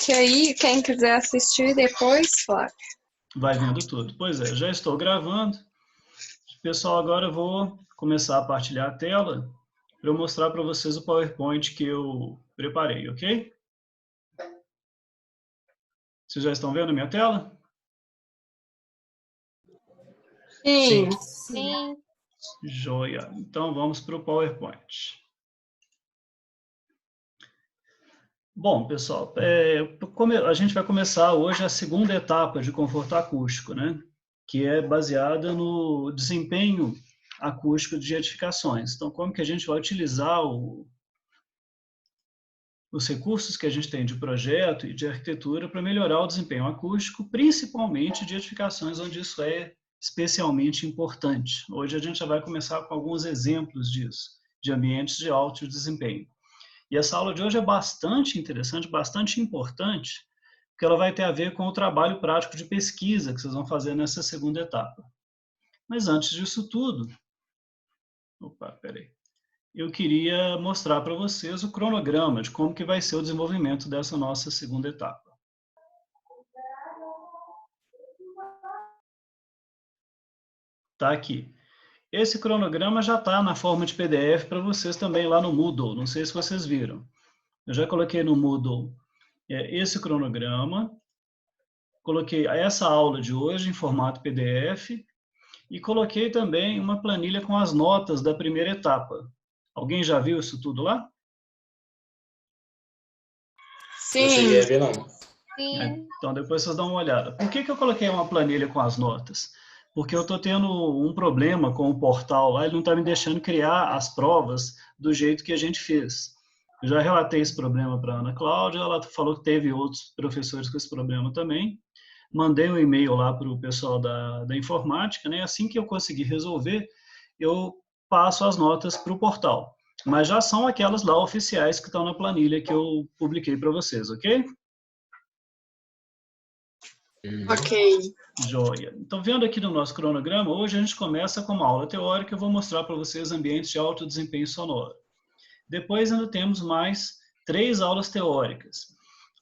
Que aí, quem quiser assistir depois, Flávio. Vai vendo tudo. Pois é, já estou gravando. Pessoal, agora eu vou começar a partilhar a tela para eu mostrar para vocês o PowerPoint que eu preparei, ok? Vocês já estão vendo a minha tela? Sim. Sim. Joia. Então vamos para o PowerPoint. Bom, pessoal, a gente vai começar hoje a segunda etapa de conforto acústico, né? Que é baseada no desempenho acústico de edificações. Então, como que a gente vai utilizar os recursos que a gente tem de projeto e de arquitetura para melhorar o desempenho acústico, principalmente de edificações onde isso é especialmente importante. Hoje a gente já vai começar com alguns exemplos disso, de ambientes de alto desempenho. E essa aula de hoje é bastante interessante, bastante importante, porque ela vai ter a ver com o trabalho prático de pesquisa que vocês vão fazer nessa segunda etapa. Mas antes disso tudo, eu queria mostrar para vocês o cronograma de como que vai ser o desenvolvimento dessa nossa segunda etapa. Tá aqui. Esse cronograma já está na forma de PDF para vocês também lá no Moodle. Não sei se vocês viram. Eu já coloquei no Moodle esse cronograma, coloquei essa aula de hoje em formato PDF e coloquei também uma planilha com as notas da primeira etapa. Alguém já viu isso tudo lá? Sim. Não cheguei a ver, não. Sim. Então, depois vocês dão uma olhada. Por que eu coloquei uma planilha com as notas? Porque eu estou tendo um problema com o portal lá, ele não está me deixando criar as provas do jeito que a gente fez. Eu já relatei esse problema para a Ana Cláudia, ela falou que teve outros professores com esse problema também. Mandei um e-mail lá para o pessoal da informática, né? Assim que eu conseguir resolver, eu passo as notas para o portal. Mas já são aquelas lá oficiais que estão na planilha que eu publiquei para vocês, ok? Ok. Joia. Então, vendo aqui no nosso cronograma, hoje a gente começa com uma aula teórica, eu vou mostrar para vocês ambientes de alto desempenho sonoro. Depois ainda temos mais 3 aulas teóricas.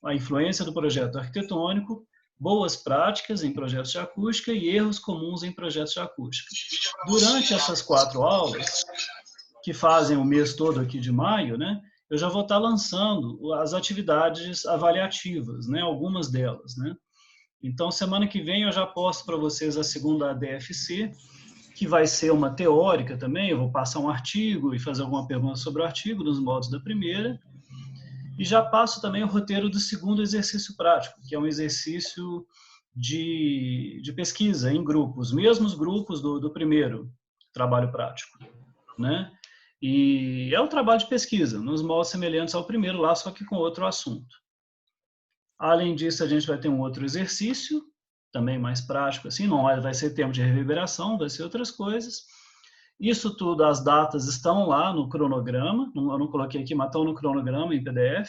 A influência do projeto arquitetônico, boas práticas em projetos de acústica e erros comuns em projetos de acústica. Durante essas 4 aulas, que fazem o mês todo aqui de maio, né, eu já vou estar lançando as atividades avaliativas, né, algumas delas, né. Então, semana que vem eu já posto para vocês a segunda ADFC, que vai ser uma teórica também, eu vou passar um artigo e fazer alguma pergunta sobre o artigo, nos modos da primeira. E já passo também o roteiro do segundo exercício prático, que é um exercício de pesquisa em grupos, os mesmos grupos do primeiro trabalho prático, né? E é um trabalho de pesquisa, nos moldes semelhantes ao primeiro lá, só que com outro assunto. Além disso, a gente vai ter um outro exercício, também mais prático, assim, não vai ser tempo de reverberação, vai ser outras coisas. Isso tudo, as datas estão lá no cronograma, eu não coloquei aqui, mas estão no cronograma em PDF,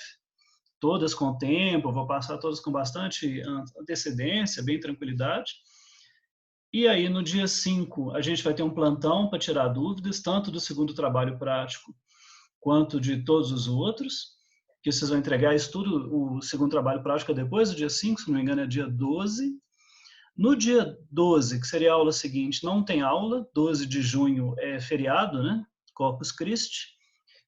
todas com tempo, eu vou passar todas com bastante antecedência, bem tranquilidade. E aí, no dia 5, a gente vai ter um plantão para tirar dúvidas, tanto do segundo trabalho prático, quanto de todos os outros, que vocês vão entregar isso tudo, o segundo trabalho prático é depois do dia 5, se não me engano é dia 12. No dia 12, que seria a aula seguinte, não tem aula, 12 de junho é feriado, né? Corpus Christi.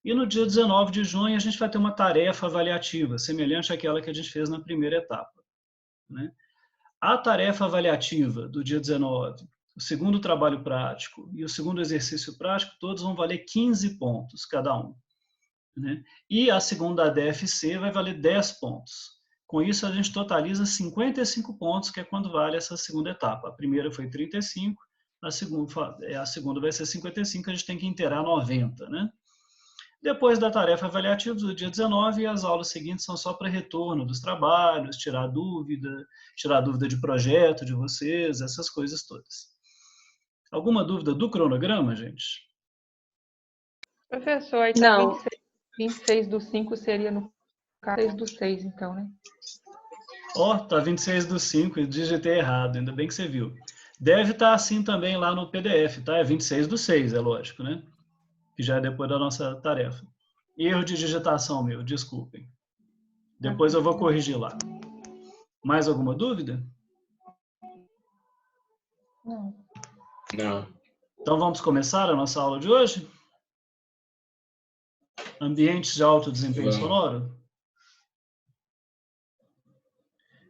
E no dia 19 de junho a gente vai ter uma tarefa avaliativa, semelhante àquela que a gente fez na primeira etapa, né? A tarefa avaliativa do dia 19, o segundo trabalho prático e o segundo exercício prático, todos vão valer 15 pontos cada um, né? E a segunda ADFC vai valer 10 pontos. Com isso, a gente totaliza 55 pontos, que é quando vale essa segunda etapa. A primeira foi 35, a segunda vai ser 55, a gente tem que inteirar 90, né? Depois da tarefa avaliativa do dia 19, as aulas seguintes são só para retorno dos trabalhos, tirar dúvida de projeto de vocês, essas coisas todas. Alguma dúvida do cronograma, gente? Professor, aí tá Não. 26 do 5 seria no 6 do 6, então, né? Ó, tá 26 do 5, eu digitei errado, ainda bem que você viu. Deve estar assim também lá no PDF, tá? É 26 do 6, é lógico, né? Que já é depois da nossa tarefa. Erro de digitação meu, desculpem. Depois eu vou corrigir lá. Mais alguma dúvida? Não. Não. Então vamos começar a nossa aula de hoje? Ambientes de alto desempenho Vamos. sonoro?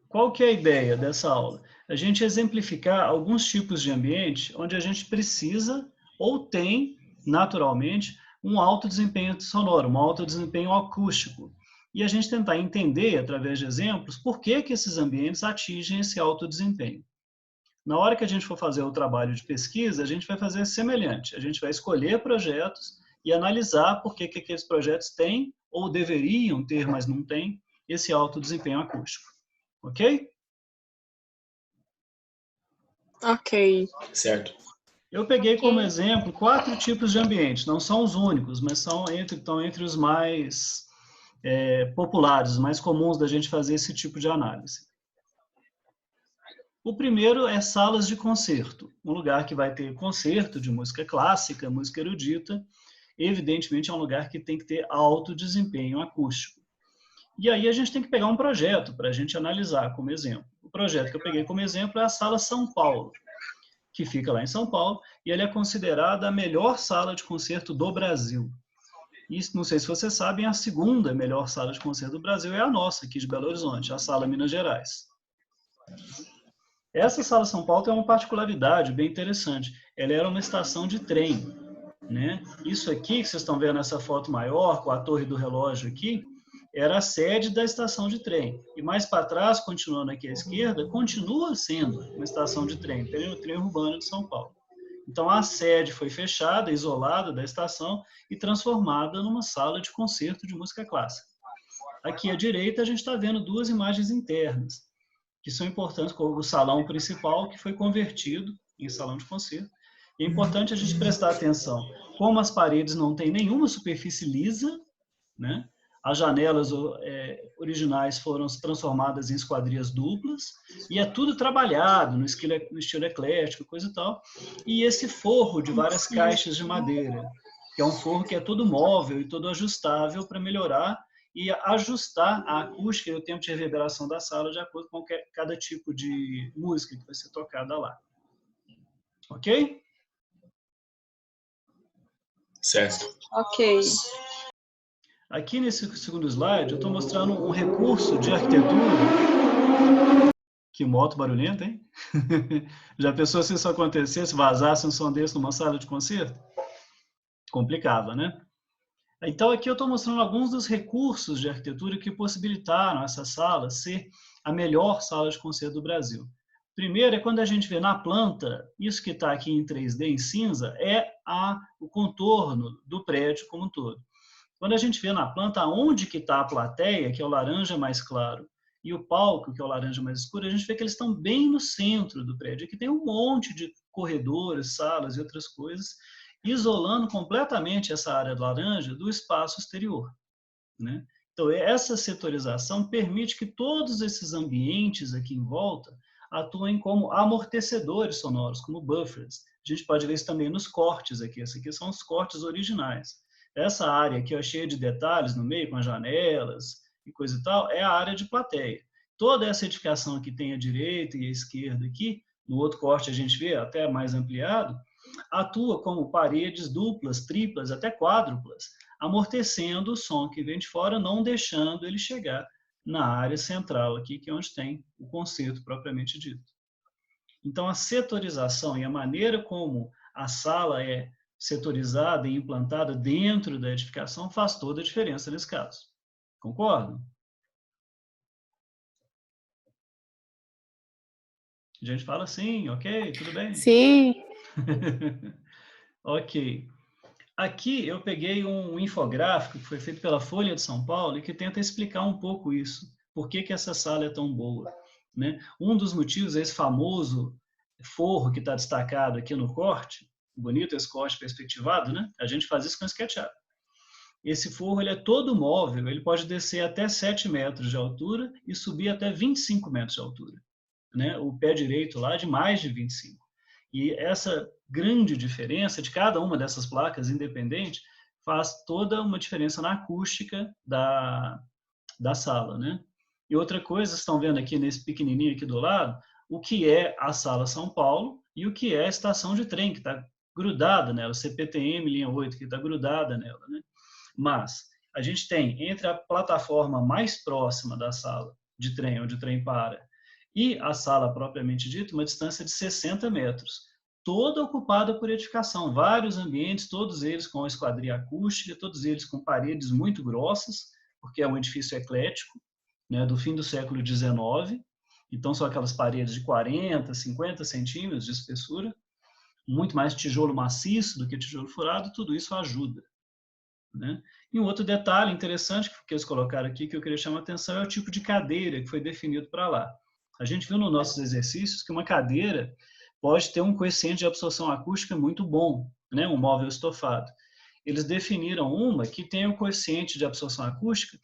Qual que é a ideia dessa aula? A gente exemplificar alguns tipos de ambiente onde a gente precisa ou tem, naturalmente, um alto desempenho sonoro, um alto desempenho acústico. E a gente tentar entender, através de exemplos, por que que esses ambientes atingem esse alto desempenho. Na hora que a gente for fazer o trabalho de pesquisa, a gente vai fazer semelhante. A gente vai escolher projetos e analisar por que que aqueles projetos têm, ou deveriam ter, mas não têm, esse alto desempenho acústico. Ok? Ok. Certo. Eu peguei como exemplo 4 tipos de ambiente. Não são os únicos, mas estão entre os mais populares, os mais comuns da gente fazer esse tipo de análise. O primeiro é salas de concerto, um lugar que vai ter concerto de música clássica, música erudita. Evidentemente, é um lugar que tem que ter alto desempenho acústico. E aí a gente tem que pegar um projeto para a gente analisar como exemplo. O projeto que eu peguei como exemplo é a Sala São Paulo, que fica lá em São Paulo, e ela é considerada a melhor sala de concerto do Brasil. Isso, não sei se vocês sabem, a segunda melhor sala de concerto do Brasil é a nossa, aqui de Belo Horizonte, a Sala Minas Gerais. Essa Sala São Paulo tem uma particularidade bem interessante. Ela era uma estação de trem, né? Isso aqui, que vocês estão vendo nessa foto maior, com a torre do relógio aqui, era a sede da estação de trem. E mais para trás, continuando aqui à esquerda, continua sendo uma estação de trem, o trem urbano de São Paulo. Então, a sede foi fechada, isolada da estação e transformada numa sala de concerto de música clássica. Aqui à direita, a gente está vendo 2 imagens internas, que são importantes, como o salão principal, que foi convertido em salão de concerto. E é importante a gente prestar atenção, como as paredes não têm nenhuma superfície lisa, né? As janelas originais foram transformadas em esquadrias duplas, e é tudo trabalhado no estilo eclético, coisa e tal. E esse forro de várias caixas de madeira, que é um forro que é todo móvel e todo ajustável para melhorar e ajustar a acústica e o tempo de reverberação da sala de acordo com cada tipo de música que vai ser tocada lá. Ok? Certo. Ok. Aqui nesse segundo slide, eu estou mostrando um recurso de arquitetura. Que moto barulhenta, hein? Já pensou se isso acontecesse, vazasse um som desse numa sala de concerto? Complicava, né? Então, aqui eu estou mostrando alguns dos recursos de arquitetura que possibilitaram essa sala ser a melhor sala de concerto do Brasil. Primeiro é quando a gente vê na planta, isso que está aqui em 3D em cinza, é o contorno do prédio como um todo. Quando a gente vê na planta onde que está a plateia, que é o laranja mais claro, e o palco, que é o laranja mais escuro, a gente vê que eles estão bem no centro do prédio. Aqui tem um monte de corredores, salas e outras coisas, isolando completamente essa área laranja do espaço exterior, né? Então, essa setorização permite que todos esses ambientes aqui em volta atuem como amortecedores sonoros, como buffers. A gente pode ver isso também nos cortes aqui. Esses aqui são os cortes originais. Essa área aqui, ó, cheia de detalhes no meio, com as janelas e coisa e tal, é a área de plateia. Toda essa edificação que tem à direita e à esquerda aqui, no outro corte a gente vê até mais ampliado, atua como paredes duplas, triplas, até quádruplas, amortecendo o som que vem de fora, não deixando ele chegar na área central aqui, que é onde tem o concerto propriamente dito. Então, a setorização e a maneira como a sala é setorizada e implantada dentro da edificação faz toda a diferença nesse caso. Concordam? A gente fala sim, ok, tudo bem? Sim. Ok. Aqui eu peguei um infográfico que foi feito pela Folha de São Paulo e que tenta explicar um pouco isso. Por que que essa sala é tão boa, né? Um dos motivos é esse famoso forro que está destacado aqui no corte. Bonito esse corte perspectivado, né? A gente faz isso com SketchUp. Esse forro ele é todo móvel, ele pode descer até 7 metros de altura e subir até 25 metros de altura, né? O pé direito lá de mais de 25. E essa grande diferença de cada uma dessas placas independente faz toda uma diferença na acústica da sala, né? E outra coisa, vocês estão vendo aqui nesse pequenininho aqui do lado, o que é a Sala São Paulo e o que é a estação de trem, que está grudada nela, CPTM linha 8, que está grudada nela, né? Mas a gente tem entre a plataforma mais próxima da sala de trem, onde o trem para, e a sala propriamente dita, uma distância de 60 metros, toda ocupada por edificação, vários ambientes, todos eles com esquadria acústica, todos eles com paredes muito grossas, porque é um edifício eclético, né, do fim do século XIX, então são aquelas paredes de 40, 50 centímetros de espessura, muito mais tijolo maciço do que tijolo furado, tudo isso ajuda, né? E um outro detalhe interessante que eles colocaram aqui, que eu queria chamar a atenção, é o tipo de cadeira que foi definido para lá. A gente viu nos nossos exercícios que uma cadeira pode ter um coeficiente de absorção acústica muito bom, né? Um móvel estofado. Eles definiram uma que tem um coeficiente de absorção acústica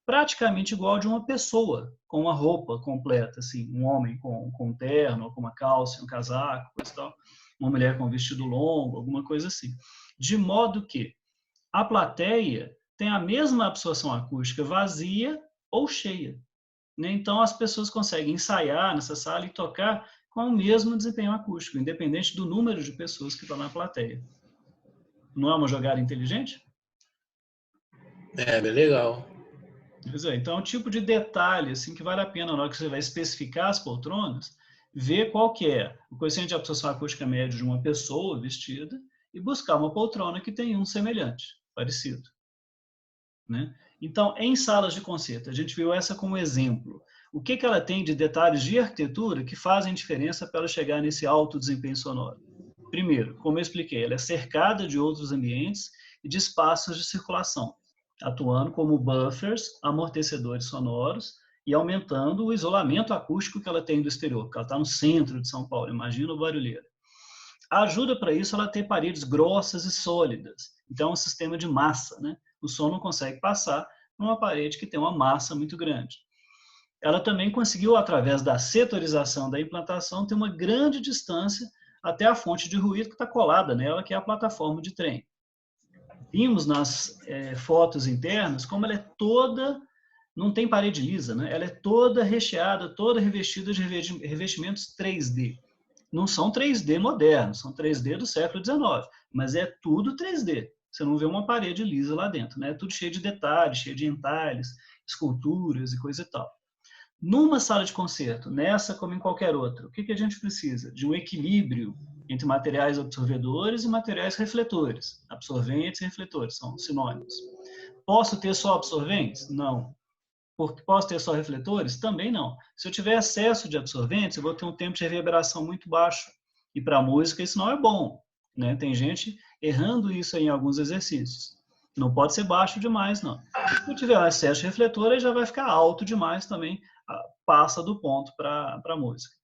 praticamente igual de uma pessoa, com uma roupa completa, assim, um homem com um terno, com uma calça, um casaco, coisa e tal, uma mulher com um vestido longo, alguma coisa assim. De modo que a plateia tem a mesma absorção acústica vazia ou cheia, né? Então, as pessoas conseguem ensaiar nessa sala e tocar com o mesmo desempenho acústico, independente do número de pessoas que estão na plateia. Não é uma jogada inteligente? É, bem legal. Pois é, então é um tipo de detalhe assim, que vale a pena, na hora que você vai especificar as poltronas, ver qual que é o coeficiente de absorção acústica médio de uma pessoa vestida e buscar uma poltrona que tem um semelhante, parecido, né? Então, em salas de concerto, a gente viu essa como exemplo. O que ela tem de detalhes de arquitetura que fazem diferença para ela chegar nesse alto desempenho sonoro? Primeiro, como eu expliquei, ela é cercada de outros ambientes e de espaços de circulação, atuando como buffers, amortecedores sonoros e aumentando o isolamento acústico que ela tem do exterior, porque ela está no centro de São Paulo, imagina o barulheiro. Ajuda para isso ela ter paredes grossas e sólidas, então é um sistema de massa, né? O som não consegue passar numa parede que tem uma massa muito grande. Ela também conseguiu, através da setorização da implantação, ter uma grande distância até a fonte de ruído que está colada nela, que é a plataforma de trem. Vimos nas fotos internas como ela é toda, não tem parede lisa, né? Ela é toda recheada, toda revestida de revestimentos 3D. Não são 3D modernos, são 3D do século XIX, mas é tudo 3D. Você não vê uma parede lisa lá dentro, né? É tudo cheio de detalhes, cheio de entalhes, esculturas e coisa e tal. Numa sala de concerto, nessa como em qualquer outra, o que a gente precisa? De um equilíbrio entre materiais absorvedores e materiais refletores. Absorventes e refletores são sinônimos. Posso ter só absorventes? Não. Posso ter só refletores? Também não. Se eu tiver excesso de absorventes, eu vou ter um tempo de reverberação muito baixo. E para a música isso não é bom, né? Tem gente errando isso aí em alguns exercícios. Não pode ser baixo demais, não. Se eu tiver um excesso de refletor, ele já vai ficar alto demais também, passa do ponto para a música.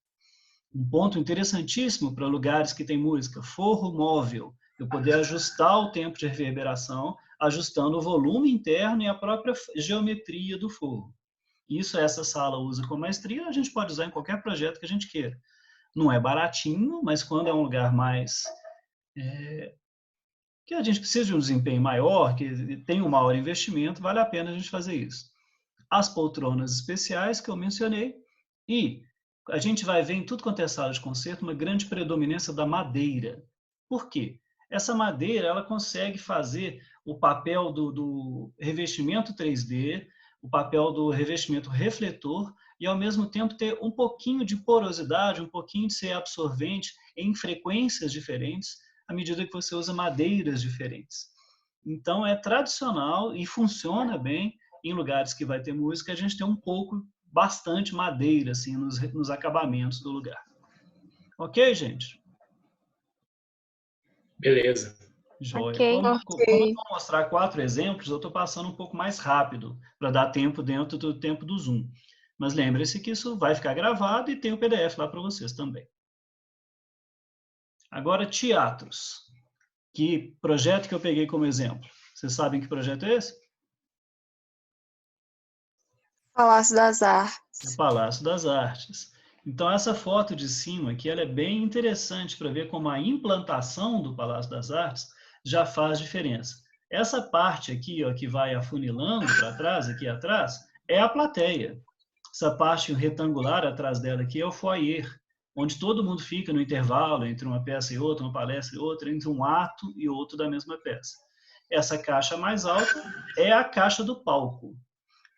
Um ponto interessantíssimo para lugares que tem música, forro móvel. Eu poder ajustar o tempo de reverberação, ajustando o volume interno e a própria geometria do forro. Isso essa sala usa com maestria, a gente pode usar em qualquer projeto que a gente queira. Não é baratinho, mas quando é um lugar mais... que a gente precisa de um desempenho maior, que tem um maior investimento, vale a pena a gente fazer isso. As poltronas especiais que eu mencionei, e a gente vai ver em tudo quanto é sala de concerto uma grande predominância da madeira. Por quê? Essa madeira ela consegue fazer o papel do revestimento 3D, o papel do revestimento refletor e, ao mesmo tempo, ter um pouquinho de porosidade, um pouquinho de ser absorvente em frequências diferentes, à medida que você usa madeiras diferentes. Então, é tradicional e funciona bem em lugares que vai ter música, a gente tem bastante madeira assim, nos acabamentos do lugar. Ok, gente? Beleza. Joia. Ok. Como eu vou mostrar 4 exemplos, eu estou passando um pouco mais rápido, para dar tempo dentro do tempo do Zoom. Mas lembre-se que isso vai ficar gravado e tem o PDF lá para vocês também. Agora, teatros. Que projeto que eu peguei como exemplo? Vocês sabem que projeto é esse? Palácio das Artes. O Palácio das Artes. Então, essa foto de cima aqui, ela é bem interessante para ver como a implantação do Palácio das Artes já faz diferença. Essa parte aqui, ó, que vai afunilando para trás, aqui atrás, é a plateia. Essa parte retangular atrás dela aqui é o foyer, onde todo mundo fica no intervalo entre uma peça e outra, uma palestra e outra, entre um ato e outro da mesma peça. Essa caixa mais alta é a caixa do palco.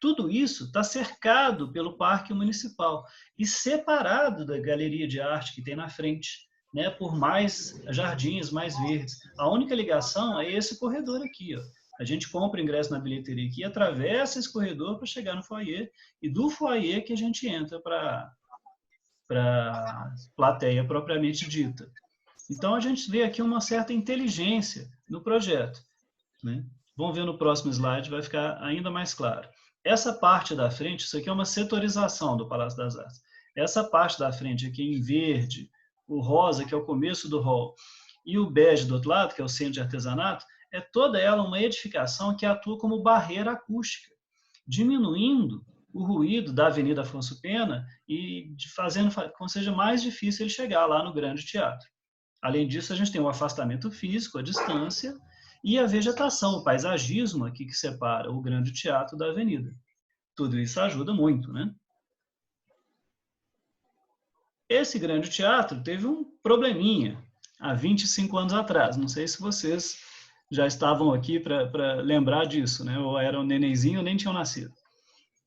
Tudo isso está cercado pelo Parque Municipal e separado da galeria de arte que tem na frente, né, por mais jardins, mais verdes. A única ligação é esse corredor aqui, ó. A gente compra ingresso na bilheteria aqui, atravessa esse corredor para chegar no foyer, e do foyer que a gente entra para a plateia propriamente dita. Então, a gente vê aqui uma certa inteligência no projeto, né? Vamos ver no próximo slide, vai ficar ainda mais claro. Essa parte da frente, isso aqui é uma setorização do Palácio das Artes. Essa parte da frente aqui em verde, o rosa, que é o começo do hall, e o bege do outro lado, que é o centro de artesanato, é toda ela uma edificação que atua como barreira acústica, diminuindo o ruído da Avenida Afonso Pena e fazendo com que seja mais difícil ele chegar lá no grande teatro. Além disso, a gente tem o afastamento físico, a distância, e a vegetação, o paisagismo aqui que separa o grande teatro da avenida. Tudo isso ajuda muito, né? Esse grande teatro teve um probleminha há 25 anos atrás. Não sei se vocês já estavam aqui para lembrar disso, né? Ou eram nenenzinho ou nem tinham nascido,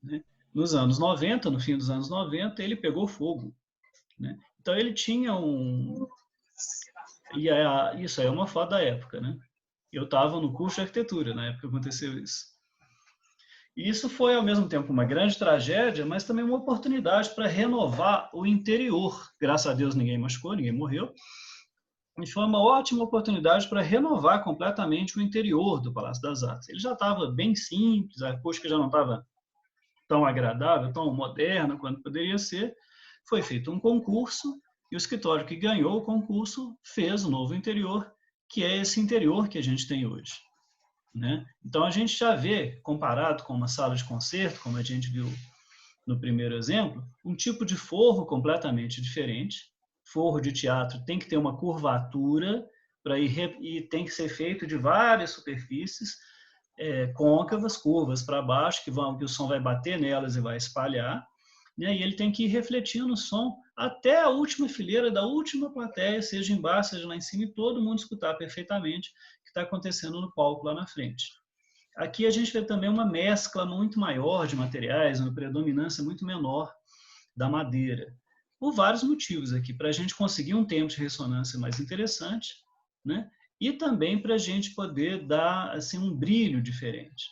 né? Nos anos 90, no fim dos anos 90, ele pegou fogo, né? Então ele tinha um... Isso aí é uma foto da época, né? Eu estava no curso de arquitetura na época que aconteceu isso. E isso foi, ao mesmo tempo, uma grande tragédia, mas também uma oportunidade para renovar o interior. Graças a Deus ninguém machucou, ninguém morreu. E foi uma ótima oportunidade para renovar completamente o interior do Palácio das Artes. Ele já estava bem simples, a acústica já não estava tão agradável, tão moderna quanto poderia ser. Foi feito um concurso e o escritório que ganhou o concurso fez o novo interior, que é esse interior que a gente tem hoje, né? Então, a gente já vê, comparado com uma sala de concerto, como a gente viu no primeiro exemplo, um tipo de forro completamente diferente. Forro de teatro tem que ter uma curvatura e tem que ser feito de várias superfícies côncavas, curvas para baixo, que o som vai bater nelas e vai espalhar, né? E ele tem que ir refletindo o som até a última fileira da última plateia, seja embaixo, seja lá em cima, e todo mundo escutar perfeitamente o que está acontecendo no palco lá na frente. Aqui a gente vê também uma mescla muito maior de materiais, uma predominância muito menor da madeira, por vários motivos aqui, para a gente conseguir um tempo de ressonância mais interessante, né? E também para a gente poder dar assim, um brilho diferente,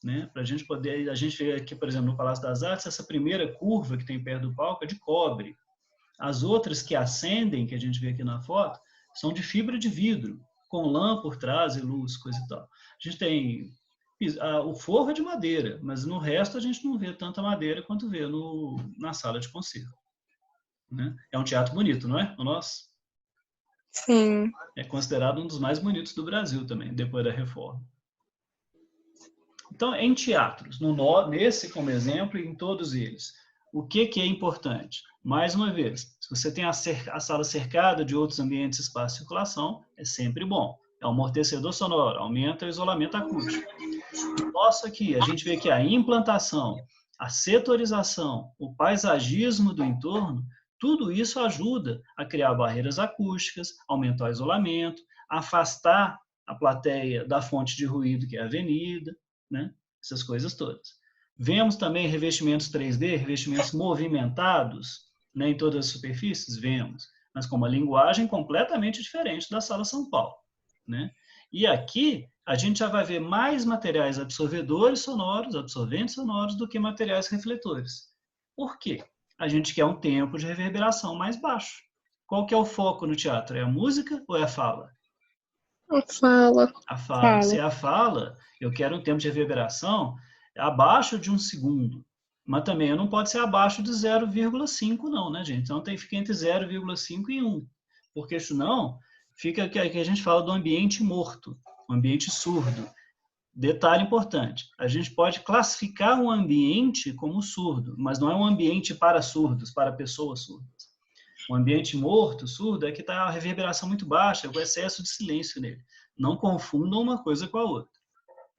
né? Para a gente poder, a gente vê aqui, por exemplo, no Palácio das Artes, essa primeira curva que tem perto do palco é de cobre. As outras que acendem, que a gente vê aqui na foto, são de fibra de vidro, com lã por trás e luz, coisa e tal. A gente tem o forro é de madeira, mas no resto a gente não vê tanta madeira quanto vê na sala de concerto, né? É um teatro bonito, não é? O nosso? Sim. É considerado um dos mais bonitos do Brasil também, depois da reforma. Então, em teatros, nesse como exemplo e em todos eles, o que é importante? Mais uma vez, se você tem a sala cercada de outros ambientes, espaço e circulação, é sempre bom. É um amortecedor sonoro, aumenta o isolamento acústico. Nosso aqui, a gente vê que a implantação, a setorização, o paisagismo do entorno, tudo isso ajuda a criar barreiras acústicas, aumentar o isolamento, afastar a plateia da fonte de ruído que é a avenida, né? Essas coisas todas. Vemos também revestimentos 3D, revestimentos movimentados, né, em todas as superfícies? Vemos, mas com uma linguagem completamente diferente da Sala São Paulo, né? E aqui a gente já vai ver mais materiais absorventes sonoros, do que materiais refletores. Por quê? A gente quer um tempo de reverberação mais baixo. Qual que é o foco no teatro? É a música ou é a fala? Fala. A fala. Se é a fala, eu quero um tempo de reverberação abaixo de 1 segundo. Mas também não pode ser abaixo de 0,5 não, né, gente? Então fica entre 0,5 e 1. Porque senão fica que a gente fala do ambiente morto, um ambiente surdo. Detalhe importante, a gente pode classificar um ambiente como surdo, mas não é um ambiente para surdos, para pessoas surdas. Um ambiente morto, surdo, é que está a reverberação muito baixa, o excesso de silêncio nele. Não confundam uma coisa com a outra,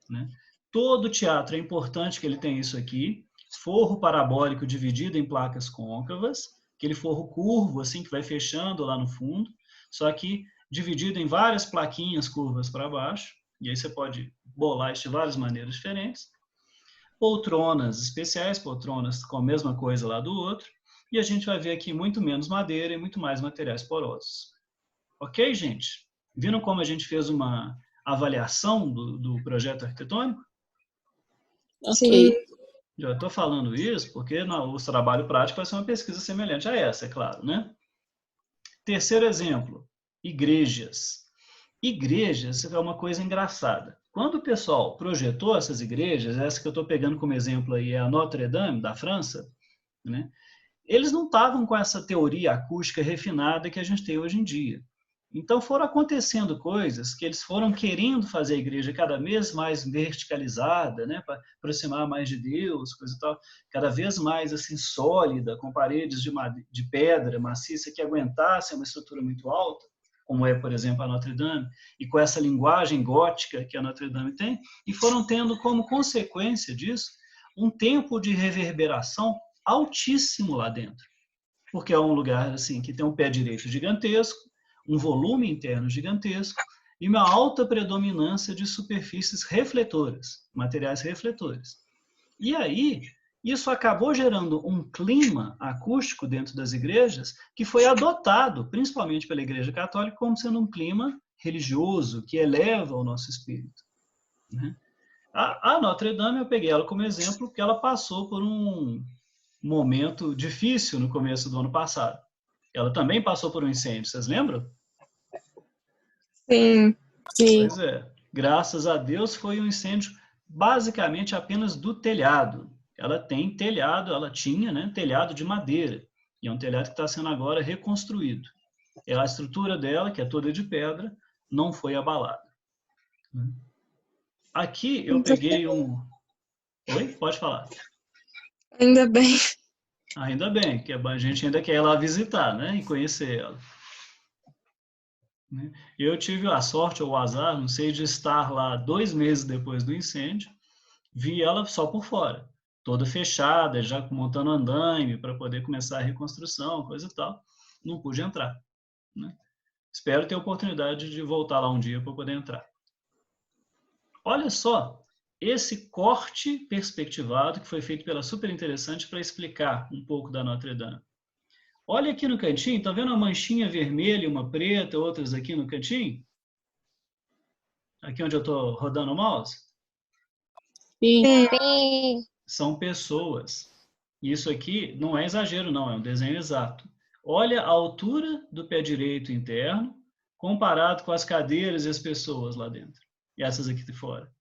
né? Todo teatro é importante que ele tenha isso aqui. forro parabólico dividido em placas côncavas, aquele forro curvo, assim, que vai fechando lá no fundo, só que dividido em várias plaquinhas curvas para baixo, e aí você pode bolar isso de várias maneiras diferentes. Poltronas especiais, poltronas com a mesma coisa lá do outro, e a gente vai ver aqui muito menos madeira e muito mais materiais porosos. Ok, gente? Viram como a gente fez uma avaliação do projeto arquitetônico? Sim. Já estou falando isso porque o trabalho prático vai ser uma pesquisa semelhante a essa, é claro, né? Terceiro exemplo, igrejas. Igrejas é uma coisa engraçada. Quando o pessoal projetou essas igrejas, essa que eu estou pegando como exemplo aí é a Notre Dame, da França, né? Eles não estavam com essa teoria acústica refinada que a gente tem hoje em dia. Então foram acontecendo coisas que eles foram querendo fazer a igreja cada vez mais verticalizada, né, para aproximar mais de Deus, coisa e tal, cada vez mais assim sólida, com paredes de pedra maciça que aguentassem uma estrutura muito alta, como é, por exemplo, a Notre Dame, e com essa linguagem gótica que a Notre Dame tem, e foram tendo como consequência disso um tempo de reverberação altíssimo lá dentro, porque é um lugar assim que tem um pé direito gigantesco, um volume interno gigantesco e uma alta predominância de superfícies refletoras, materiais refletores. E aí, isso acabou gerando um clima acústico dentro das igrejas que foi adotado, principalmente pela Igreja Católica, como sendo um clima religioso, que eleva o nosso espírito. Né? A Notre Dame, eu peguei ela como exemplo, porque ela passou por um momento difícil no começo do ano passado. Ela também passou por um incêndio, vocês lembram? Sim. Pois é. Graças a Deus foi um incêndio basicamente apenas do telhado. Ela tem telhado, ela tinha, né, telhado de madeira. E é um telhado que está sendo agora reconstruído. A estrutura dela, que é toda de pedra, não foi abalada. Aqui eu peguei um... Oi? Pode falar. Ainda bem. Ainda bem, que a gente ainda quer ir lá visitar, né, e conhecer ela. Eu tive a sorte ou o azar, não sei, de estar lá 2 meses depois do incêndio, vi ela só por fora, toda fechada, já montando andaime para poder começar a reconstrução, coisa e tal. Não pude entrar. Né? Espero ter a oportunidade de voltar lá um dia para poder entrar. Olha só, esse corte perspectivado que foi feito pela Super Interessante para explicar um pouco da Notre Dame. Olha aqui no cantinho, tá vendo uma manchinha vermelha, uma preta, outras aqui no cantinho? Aqui onde eu estou rodando o mouse? Sim. São pessoas. Isso aqui não é exagero, não, é um desenho exato. Olha a altura do pé direito interno comparado com as cadeiras e as pessoas lá dentro. E essas aqui de fora.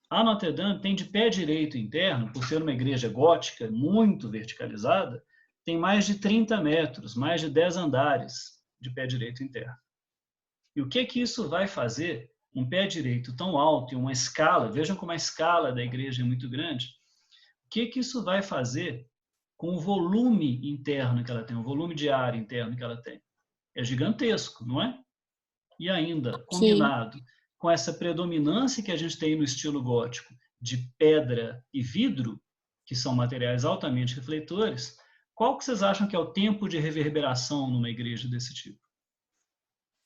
A Notre Dame tem de pé direito interno, por ser uma igreja gótica muito verticalizada, tem mais de 30 metros, mais de 10 andares de pé direito interno. E o que isso vai fazer? Um pé direito tão alto e uma escala, vejam como a escala da igreja é muito grande, o que isso vai fazer com o volume interno que ela tem, o volume de ar interno que ela tem? É gigantesco, não é? E ainda, combinado com essa predominância que a gente tem no estilo gótico de pedra e vidro, que são materiais altamente refletores, qual que vocês acham que é o tempo de reverberação numa igreja desse tipo?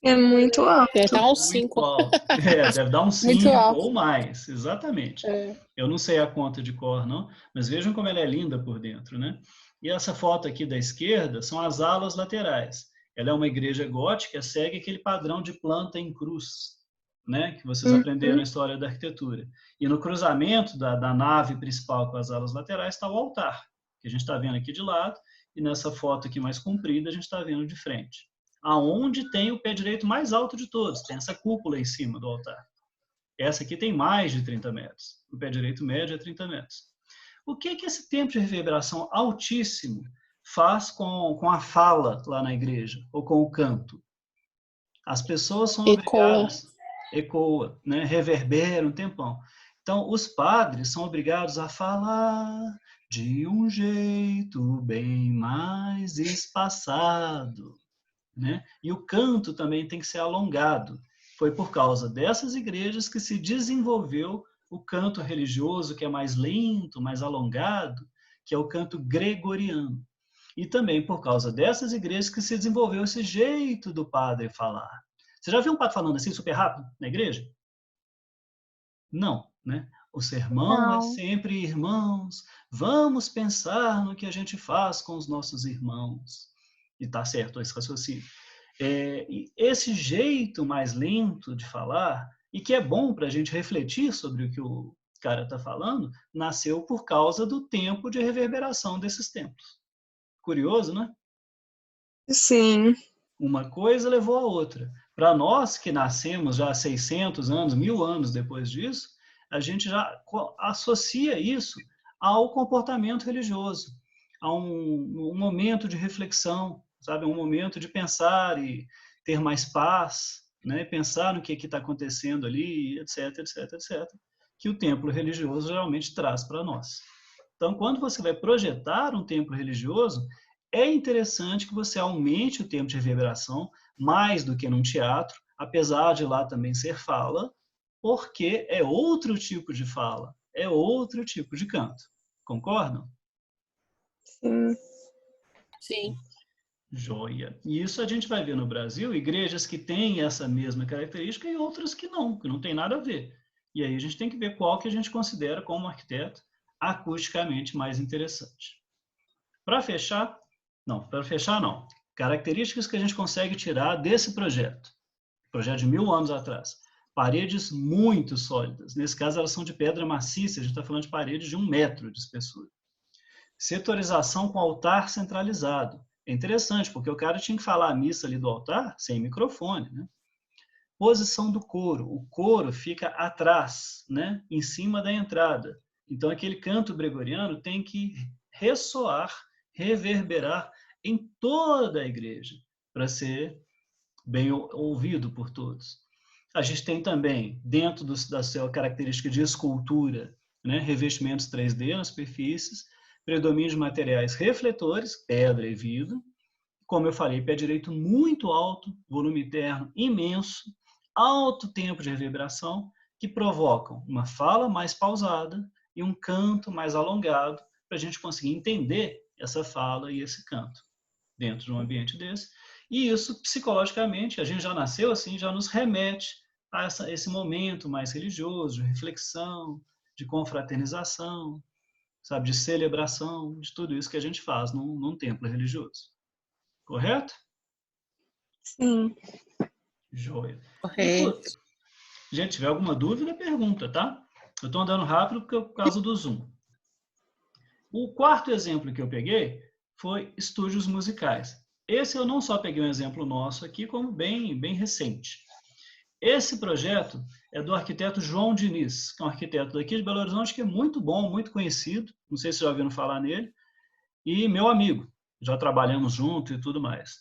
É muito alto. Deve dar uns Muito 5. alto. Deve dar uns Muito 5 alto. ou mais, exatamente. Eu não sei a conta de cor, não, mas vejam como ela é linda por dentro, né? E essa foto aqui da esquerda são as alas laterais. Ela é uma igreja gótica, segue aquele padrão de planta em cruz, né? Que vocês aprenderam na história da arquitetura. E no cruzamento da nave principal com as alas laterais está o altar, que a gente está vendo aqui de lado, e nessa foto aqui mais comprida a gente está vendo de frente. Aonde tem o pé direito mais alto de todos, tem essa cúpula em cima do altar. Essa aqui tem mais de 30 metros. O pé direito médio é 30 metros. O que esse tempo de reverberação altíssimo faz com a fala lá na igreja, ou com o canto? As pessoas são obrigadas... Ecoa, né? Reverbera um tempão. Então, os padres são obrigados a falar de um jeito bem mais espaçado. Né? E o canto também tem que ser alongado. Foi por causa dessas igrejas que se desenvolveu o canto religioso, que é mais lento, mais alongado, que é o canto gregoriano. E também por causa dessas igrejas que se desenvolveu esse jeito do padre falar. Você já viu um padre falando assim super rápido na igreja? Não, né? O sermão é Não. sempre irmãos, vamos pensar no que a gente faz com os nossos irmãos. E tá certo esse raciocínio. E esse jeito mais lento de falar, e que é bom para a gente refletir sobre o que o cara está falando, nasceu por causa do tempo de reverberação desses templos. Curioso, né? Sim. Uma coisa levou a outra. Para nós que nascemos já 600 anos, 1000 anos depois disso, a gente já associa isso ao comportamento religioso, a um momento de reflexão, sabe? Um momento de pensar e ter mais paz, né? Pensar no que está acontecendo ali, etc, etc, etc, que o templo religioso geralmente traz para nós. Então, quando você vai projetar um templo religioso, é interessante que você aumente o tempo de reverberação, mais do que num teatro, apesar de lá também ser fala, porque é outro tipo de fala, é outro tipo de canto. Concordam? Sim. Sim. Joia. E isso a gente vai ver no Brasil, igrejas que têm essa mesma característica e outras que não tem nada a ver. E aí a gente tem que ver qual que a gente considera como arquiteto acusticamente mais interessante. Para fechar não. Características que a gente consegue tirar desse projeto de 1000 anos atrás. Paredes muito sólidas. Nesse caso, elas são de pedra maciça, a gente está falando de paredes de 1 metro de espessura. Setorização com altar centralizado. É interessante, porque o cara tinha que falar a missa ali do altar sem microfone, né? Posição do coro. O coro fica atrás, né? Em cima da entrada. Então, aquele canto gregoriano tem que ressoar, reverberar em toda a igreja, para ser bem ouvido por todos. A gente tem também, dentro da sua característica de escultura, né, revestimentos 3D nas superfícies, predomínio de materiais refletores, pedra e vidro, como eu falei, pé direito muito alto, volume interno imenso, alto tempo de reverberação, que provocam uma fala mais pausada e um canto mais alongado, para a gente conseguir entender essa fala e esse canto dentro de um ambiente desse. E isso, psicologicamente, a gente já nasceu assim, já nos remete a esse momento mais religioso, de reflexão, de confraternização, sabe, de celebração, de tudo isso que a gente faz num templo religioso. Correto? Sim. Joia. Correto. Se gente tiver alguma dúvida, pergunta, tá? Eu estou andando rápido por causa do Zoom. O quarto exemplo que eu peguei foi estúdios musicais. Esse eu não só peguei um exemplo nosso aqui, como bem recente. Esse projeto é do arquiteto João Diniz, que é um arquiteto daqui de Belo Horizonte, que é muito bom, muito conhecido, não sei se já ouviram falar nele, e meu amigo, já trabalhamos junto e tudo mais.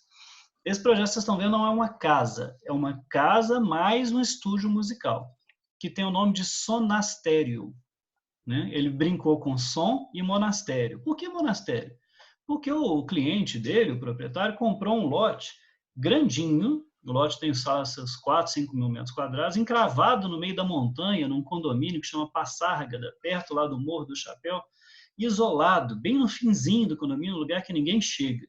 Esse projeto que vocês estão vendo não é uma casa mais um estúdio musical, que tem o nome de Sonastério, né? Ele brincou com som e monastério. Por que monastério? Porque o cliente dele, o proprietário, comprou um lote grandinho, o lote tem seus 4, 5 mil metros quadrados, encravado no meio da montanha, num condomínio que chama Passárgada, perto lá do Morro do Chapéu, isolado, bem no finzinho do condomínio, um lugar que ninguém chega.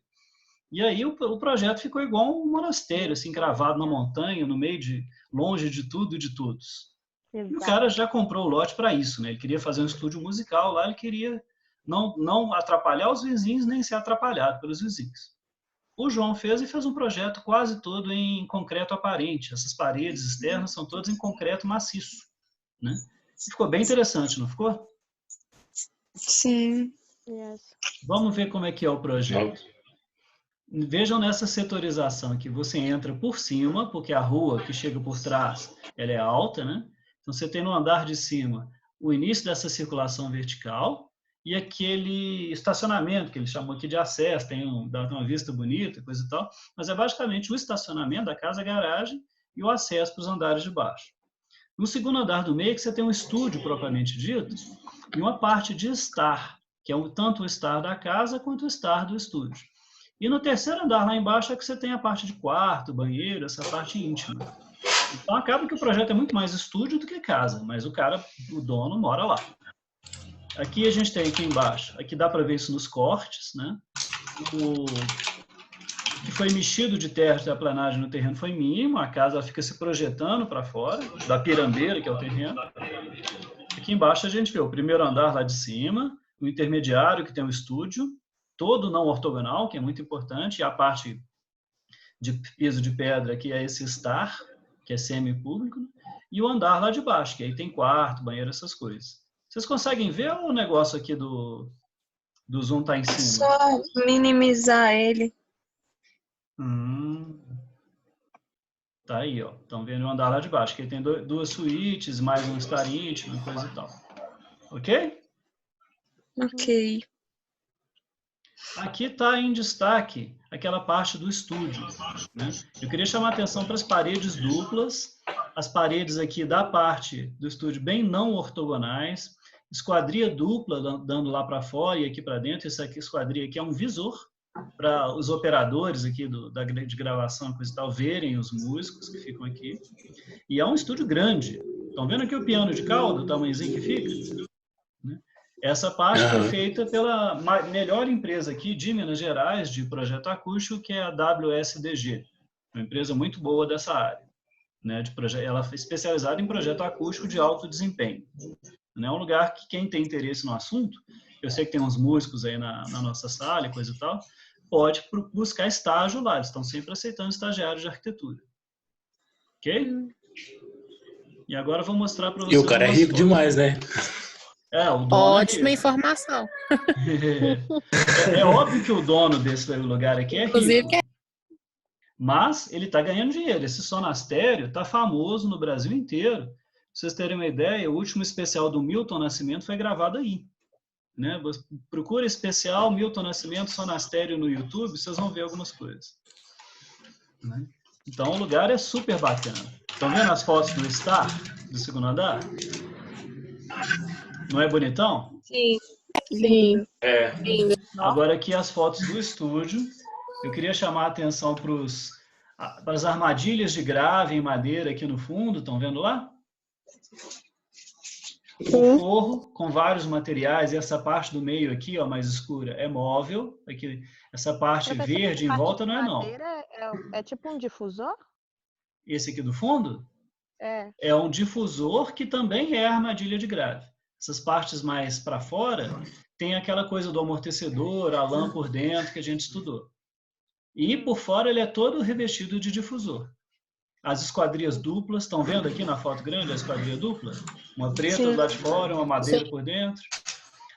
E aí o projeto ficou igual um monastério, assim, encravado na montanha, no meio longe de tudo e de todos. Exato. E o cara já comprou o lote para isso, né? Ele queria fazer um estúdio musical lá, ele queria não atrapalhar os vizinhos, nem ser atrapalhado pelos vizinhos. O João fez um projeto quase todo em concreto aparente. Essas paredes externas são todas em concreto maciço, né? E ficou bem interessante, não ficou? Sim. Yes. Vamos ver como é que é o projeto. Vejam nessa setorização que você entra por cima, porque a rua que chega por trás, ela é alta, né? Então você tem no andar de cima o início dessa circulação vertical e aquele estacionamento que ele chamou aqui de acesso, dá uma vista bonita, coisa e tal, mas é basicamente o estacionamento da casa, a garagem e o acesso para os andares de baixo. No segundo andar do meio que você tem um estúdio propriamente dito e uma parte de estar, que é tanto o estar da casa quanto o estar do estúdio. E no terceiro andar, lá embaixo, é que você tem a parte de quarto, banheiro, essa parte íntima. Então, acaba que o projeto é muito mais estúdio do que casa, mas o dono, mora lá. Aqui a gente tem aqui embaixo, aqui dá para ver isso nos cortes, né? O que foi mexido de terra de terraplanagem no terreno foi mínimo, a casa fica se projetando para fora, da pirambeira, que é o terreno. Aqui embaixo a gente vê o primeiro andar lá de cima, o intermediário, que tem o estúdio, todo não ortogonal, que é muito importante, e a parte de piso de pedra, que é esse estar, que é semi-público, e o andar lá de baixo, que aí tem quarto, banheiro, essas coisas. Vocês conseguem ver ou o negócio aqui do zoom está em cima? Só minimizar ele. Tá aí, ó. Estão vendo o andar lá de baixo, que aí tem duas suítes, mais um estar íntimo, coisa e tal. Ok? Ok. Aqui está em destaque aquela parte do estúdio, né? Eu queria chamar a atenção para as paredes duplas, as paredes aqui da parte do estúdio bem não ortogonais, esquadria dupla dando lá para fora e aqui para dentro. Essa aqui, esquadria aqui é um visor para os operadores aqui de gravação coisa e tal verem os músicos que ficam aqui. E é um estúdio grande. Estão vendo aqui o piano de cauda, o tamanhozinho que fica? Essa parte foi feita pela melhor empresa aqui de Minas Gerais, de projeto acústico, que é a WSDG, uma empresa muito boa dessa área. Né, ela foi especializada em projeto acústico de alto desempenho. É um lugar que quem tem interesse no assunto, eu sei que tem uns músicos aí na nossa sala e coisa e tal, pode buscar estágio lá, eles estão sempre aceitando estagiários de arquitetura. Ok? E agora eu vou mostrar para vocês. E o cara é rico demais, né? O dono Ótima aqui. informação. É óbvio que o dono desse lugar aqui é Inclusive, rico. Mas ele está ganhando dinheiro. Esse sonastério está famoso no Brasil inteiro. Pra vocês terem uma ideia, o último especial do Milton Nascimento foi gravado aí. Né? Procura especial Milton Nascimento sonastério no YouTube, vocês vão ver algumas coisas. Né? Então o lugar é super bacana. Estão vendo as fotos do Star, do segundo andar? Não é bonitão? Sim. sim. É. Agora aqui as fotos do estúdio. Eu queria chamar a atenção para as armadilhas de grave em madeira aqui no fundo. Estão vendo lá? O forro com vários materiais, e essa parte do meio aqui, ó, mais escura, é móvel. Aqui, essa parte verde em volta não é não. É tipo um difusor? Esse aqui do fundo É. é um difusor que também é armadilha de grave. Essas partes mais para fora tem aquela coisa do amortecedor, a lã por dentro que a gente estudou. E por fora ele é todo revestido de difusor. As esquadrias duplas, estão vendo aqui na foto grande a esquadria dupla? Uma preta do lado de fora, uma madeira por dentro.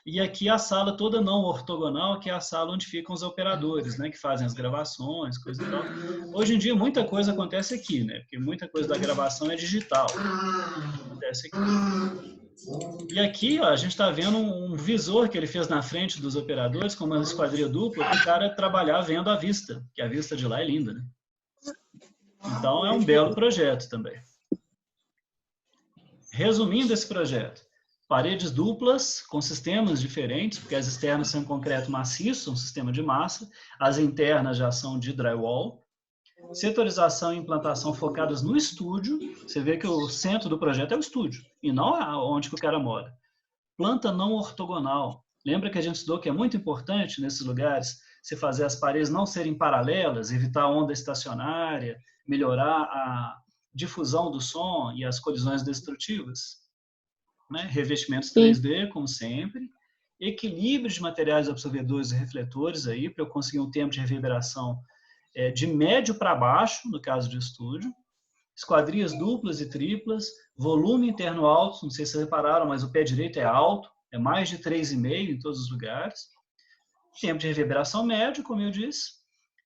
E aqui a sala toda não ortogonal, que é a sala onde ficam os operadores, né, que fazem as gravações, coisa e tal. Hoje em dia muita coisa acontece aqui, né, porque muita coisa da gravação é digital. Acontece aqui. E aqui, ó, a gente está vendo um visor que ele fez na frente dos operadores, com uma esquadria dupla, para o cara trabalhar vendo a vista, que a vista de lá é linda, né? Então, é um belo projeto também. Resumindo esse projeto, paredes duplas com sistemas diferentes, porque as externas são em concreto maciço, um sistema de massa, as internas já são de drywall. Setorização e implantação focadas no estúdio. Você vê que o centro do projeto é o estúdio, e não onde que o cara mora. Planta não ortogonal. Lembra que a gente estudou que é muito importante nesses lugares você fazer as paredes não serem paralelas, evitar a onda estacionária, melhorar a difusão do som e as colisões destrutivas. Né? Revestimentos 3D, como sempre. Equilíbrio de materiais absorvedores e refletores aí, para eu conseguir um tempo de reverberação de médio para baixo, no caso de estúdio. Esquadrias duplas e triplas. Volume interno alto, não sei se vocês repararam, mas o pé direito é alto, é mais de 3,5 em todos os lugares. Tempo de reverberação médio, como eu disse.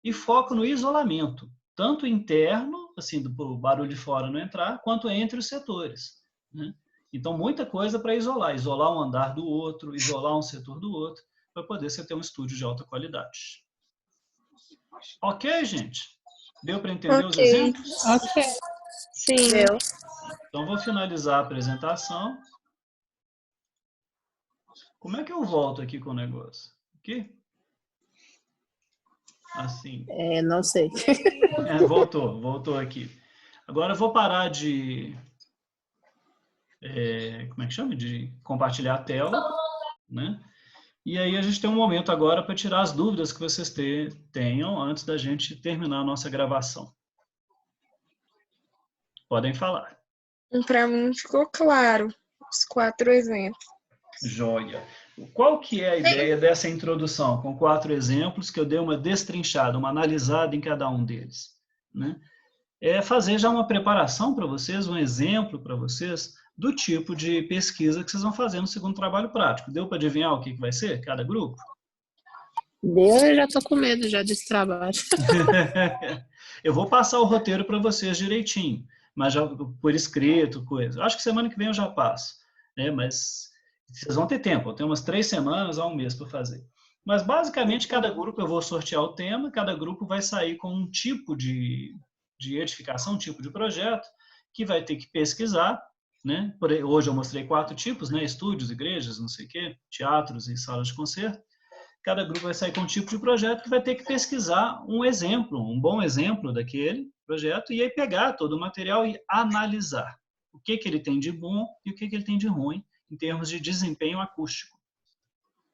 E foco no isolamento, tanto interno, assim, para o barulho de fora não entrar, quanto entre os setores. Né? Então, muita coisa para isolar. Isolar um andar do outro, isolar um setor do outro, para poder você ter um estúdio de alta qualidade. Ok, gente? Deu para entender os exemplos? Ok. Sim. Deu. Então, vou finalizar a apresentação. Como é que eu volto aqui com o negócio? Aqui? Assim. Não sei. Voltou aqui. Agora eu vou parar de... como é que chama? De compartilhar a tela. né? E aí a gente tem um momento agora para tirar as dúvidas que vocês tenham antes da gente terminar a nossa gravação. Podem falar. Para mim ficou claro os 4 exemplos. Joia. Qual que é a ideia dessa introdução? Com 4 exemplos que eu dei uma destrinchada, uma analisada em cada um deles, né? É fazer já uma preparação para vocês, um exemplo para vocês do tipo de pesquisa que vocês vão fazer no segundo trabalho prático. Deu para adivinhar o que vai ser cada grupo? Eu já tô com medo já desse trabalho. Eu vou passar o roteiro para vocês direitinho, mas já por escrito, coisa. Acho que semana que vem eu já passo, né? Mas vocês vão ter tempo, eu tenho umas 3 semanas a 1 mês para fazer. Mas basicamente cada grupo eu vou sortear o tema, cada grupo vai sair com um tipo de edificação, um tipo de projeto, que vai ter que pesquisar, né? Hoje eu mostrei 4 tipos, né? Estúdios, igrejas, não sei o quê, teatros e salas de concerto. Cada grupo vai sair com um tipo de projeto que vai ter que pesquisar um exemplo, um bom exemplo daquele projeto, e aí pegar todo o material e analisar o que ele tem de bom e o que ele tem de ruim em termos de desempenho acústico.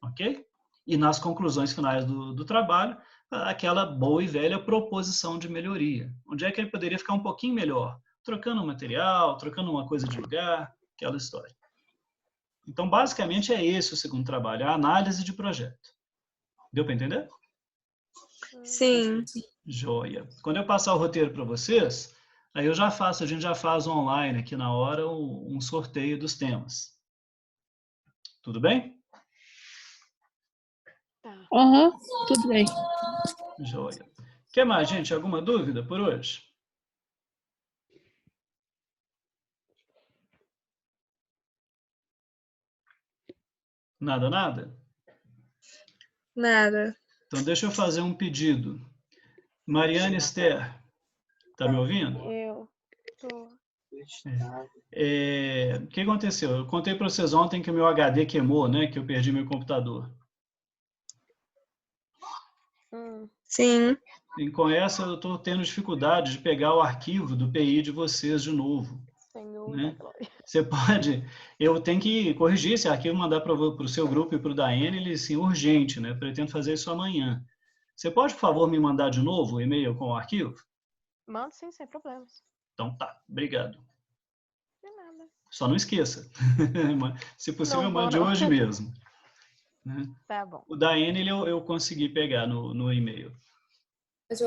Ok? E nas conclusões finais do trabalho, aquela boa e velha proposição de melhoria. Onde é que ele poderia ficar um pouquinho melhor? Trocando um material, trocando uma coisa de lugar, aquela história. Então, basicamente, é esse o segundo trabalho, a análise de projeto. Deu para entender? Sim. Joia. Quando eu passar o roteiro para vocês, aí a gente já faz online aqui na hora um sorteio dos temas. Tudo bem? Aham, tudo bem. Joia. Quer mais, gente? Alguma dúvida por hoje? Nada, nada? Nada. Então, deixa eu fazer um pedido. Mariana Esther, tá me ouvindo? Eu tô. O que aconteceu? Eu contei para vocês ontem que o meu HD queimou, né? Que eu perdi meu computador. Sim. E com essa eu estou tendo dificuldade de pegar o arquivo do PI de vocês de novo. Senhor Né? da glória. Você pode... Eu tenho que corrigir esse arquivo, mandar para o seu grupo e para o Daiane, ele sim, urgente, né? Pretendo fazer isso amanhã. Você pode, por favor, me mandar de novo o e-mail com o arquivo? Mando sim, sem problemas. Então tá, obrigado. De nada. Só não esqueça. Se possível, Não vou, mande não. hoje mesmo. Né? Tá bom. O Daiane eu consegui pegar no e-mail. Mas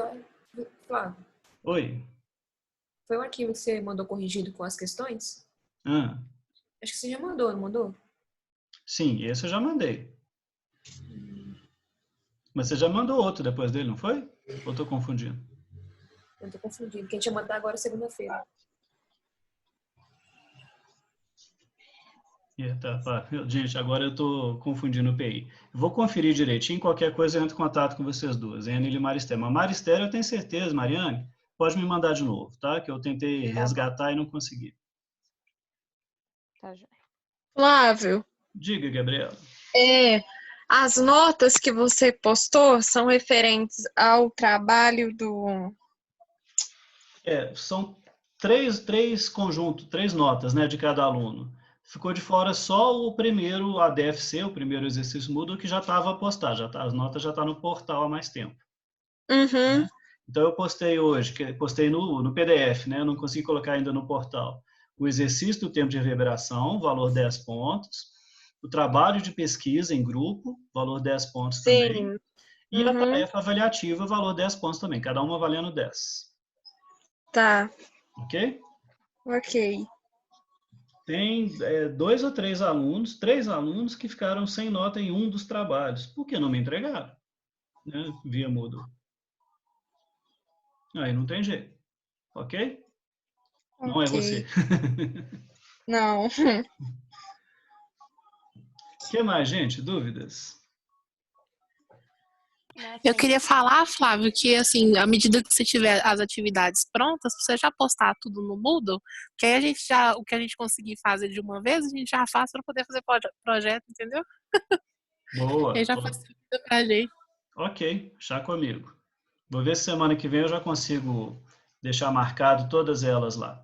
Flávio, Oi? foi um arquivo que você mandou corrigido com as questões? Ah, Acho que você já mandou, não mandou? sim, esse eu já mandei. Mas você já mandou outro depois dele, não foi? Ou estou confundindo? Eu tô confundindo. Quem tinha mandado agora é segunda-feira. Tá. Gente, agora eu estou confundindo o PI. Vou conferir direitinho, qualquer coisa eu entro em contato com vocês duas, Enel e Maristério. Mas Maristério eu tenho certeza, Mariane, pode me mandar de novo, tá? Que eu tentei resgatar e não consegui. Tá, já. Flávio, Diga, Gabriela. as notas que você postou são referentes ao trabalho do... São três conjuntos, 3 notas, né, de cada aluno. Ficou de fora só o primeiro ADFC, o primeiro exercício mútuo, que já estava postado, as notas já estão no portal há mais tempo. Uhum. Né? Então eu postei hoje, postei no PDF, né, eu não consegui colocar ainda no portal, o exercício do tempo de reverberação, valor 10 pontos, o trabalho de pesquisa em grupo, valor 10 pontos também, Sim. e a Uhum. tarefa avaliativa, valor 10 pontos também, cada uma valendo 10. Tá. Ok? Ok. Tem 2 ou 3 alunos, 3 alunos que ficaram sem nota em um dos trabalhos. Por que não me entregaram? Né? Via Moodle. Aí não tem jeito. Ok? Não é você. Não. O que mais, gente? Dúvidas? Eu queria falar, Flávio, que assim, à medida que você tiver as atividades prontas, você já postar tudo no Moodle, que aí a gente já, o que a gente conseguir fazer de uma vez, a gente já faz para poder fazer projeto, entendeu? Boa. Aí já facilita pra gente. Ok, já comigo. Vou ver se semana que vem eu já consigo deixar marcado todas elas lá.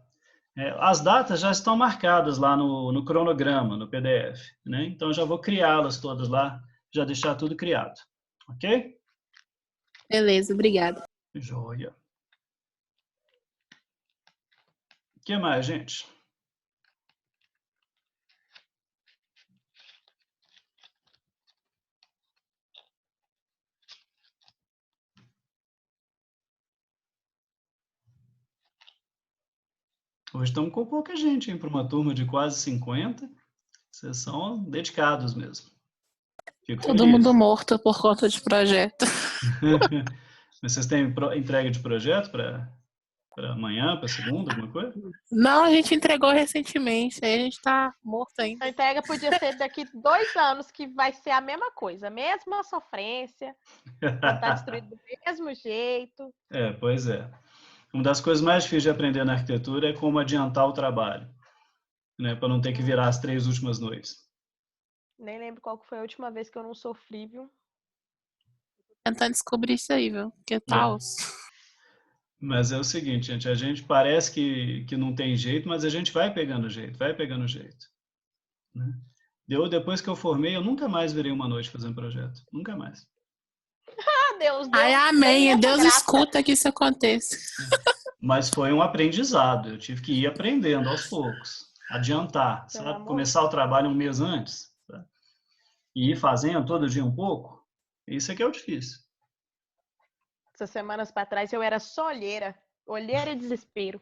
As datas já estão marcadas lá no cronograma, no PDF, né? Então, já vou criá-las todas lá, já deixar tudo criado, ok? Beleza, obrigada. Joia. O que mais, gente? Hoje estamos com pouca gente, hein? Para uma turma de quase 50. Vocês são dedicados mesmo. Fico Todo feliz. mundo morto por conta de projeto. Mas vocês têm entrega de projeto para amanhã, para segunda, alguma coisa? Não, a gente entregou recentemente, aí a gente tá morto ainda. A entrega podia ser daqui 2 anos, que vai ser a mesma coisa, a mesma sofrência, vai estar destruído do mesmo jeito. Pois é. Uma das coisas mais difíceis de aprender na arquitetura é como adiantar o trabalho, né, para não ter que virar as 3 últimas noites. Nem lembro qual que foi a última vez que eu não sofri, viu? Tentando descobrir isso aí, viu? Que tal? Mas é o seguinte, gente, a gente parece que não tem jeito, mas a gente vai pegando jeito, né? Depois que eu formei, eu nunca mais virei uma noite fazendo projeto. Nunca mais. Ah, Deus. Ai, amém. Deus graça. escuta que isso aconteça. Mas foi um aprendizado. Eu tive que ir aprendendo aos poucos. Adiantar, Pelo sabe? amor. Começar o trabalho um mês antes. Tá? E ir fazendo todo dia um pouco. Isso é que é o difícil. Essas semanas para trás eu era só olheira. Olheira e desespero.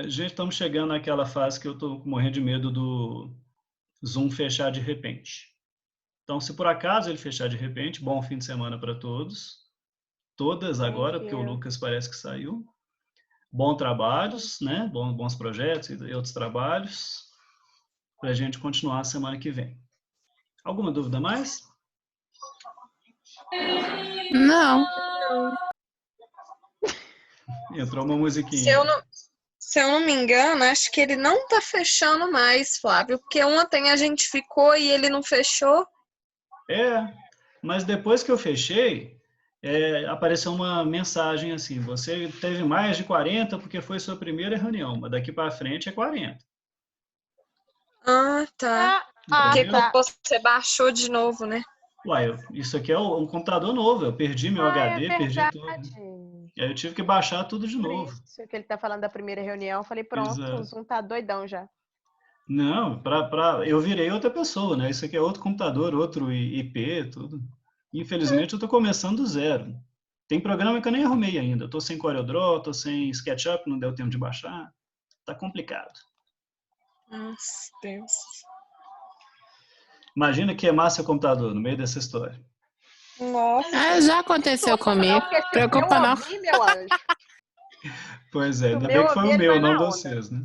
Gente, estamos chegando naquela fase que eu estou morrendo de medo do Zoom fechar de repente. Então, se por acaso ele fechar de repente, bom fim de semana para todos. Todas agora, porque o Lucas parece que saiu. Bons trabalhos, né? Bons projetos e outros trabalhos para a gente continuar a semana que vem. Alguma dúvida mais? Não. Entrou uma musiquinha. Se eu não me engano, acho que ele não tá fechando mais, Flávio, porque ontem a gente ficou e ele não fechou. Mas depois que eu fechei, apareceu uma mensagem assim, você teve mais de 40 porque foi sua primeira reunião, mas daqui para frente é 40. Ah, tá. Porque você baixou de novo, né? Uai, isso aqui é um computador novo, eu perdi meu HD, perdi tudo. E aí eu tive que baixar tudo de novo. Isso que ele tá falando da primeira reunião, eu falei, pronto, Exato. o Zoom tá doidão já. Não, eu virei outra pessoa, né? Isso aqui é outro computador, outro IP, tudo. Infelizmente eu tô começando do zero. Tem programa que eu nem arrumei ainda. Eu tô sem CorelDRAW, tô sem SketchUp, não deu tempo de baixar. Tá complicado. Nossa, Deus. Imagina queimar seu computador no meio dessa história. Nossa. Já aconteceu comigo. Preocupa não. Meu anjo. Pois é, ainda bem que foi o meu, não de vocês, né?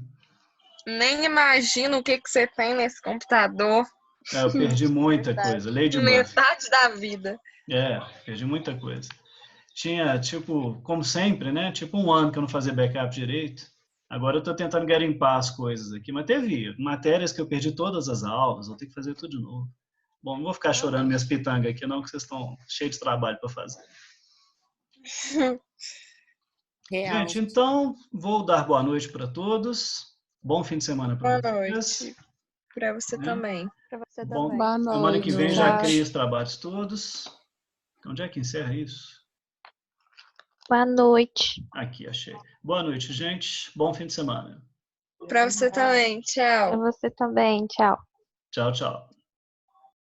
Nem imagino o que você tem nesse computador. Eu perdi muita coisa, Lady Murphy. Metade da vida. Perdi muita coisa. Tinha, tipo, como sempre, né? Tipo 1 ano que eu não fazia backup direito. Agora eu tô tentando garimpar as coisas aqui. Mas teve matérias que eu perdi todas as aulas, vou ter que fazer tudo de novo. Bom, não vou ficar chorando minhas pitangas aqui, não, que vocês estão cheios de trabalho para fazer. Real. Gente, então, vou dar boa noite para todos. Bom fim de semana para vocês. Boa noite. Para você também. Pra você Bom, também. Boa noite. semana que vem já crio os trabalhos todos. Então, onde é que encerra isso? Boa noite. Aqui, achei. Boa noite, gente. Bom fim de semana. Para você também. Tchau. Pra você também. Tchau. Tchau, tchau.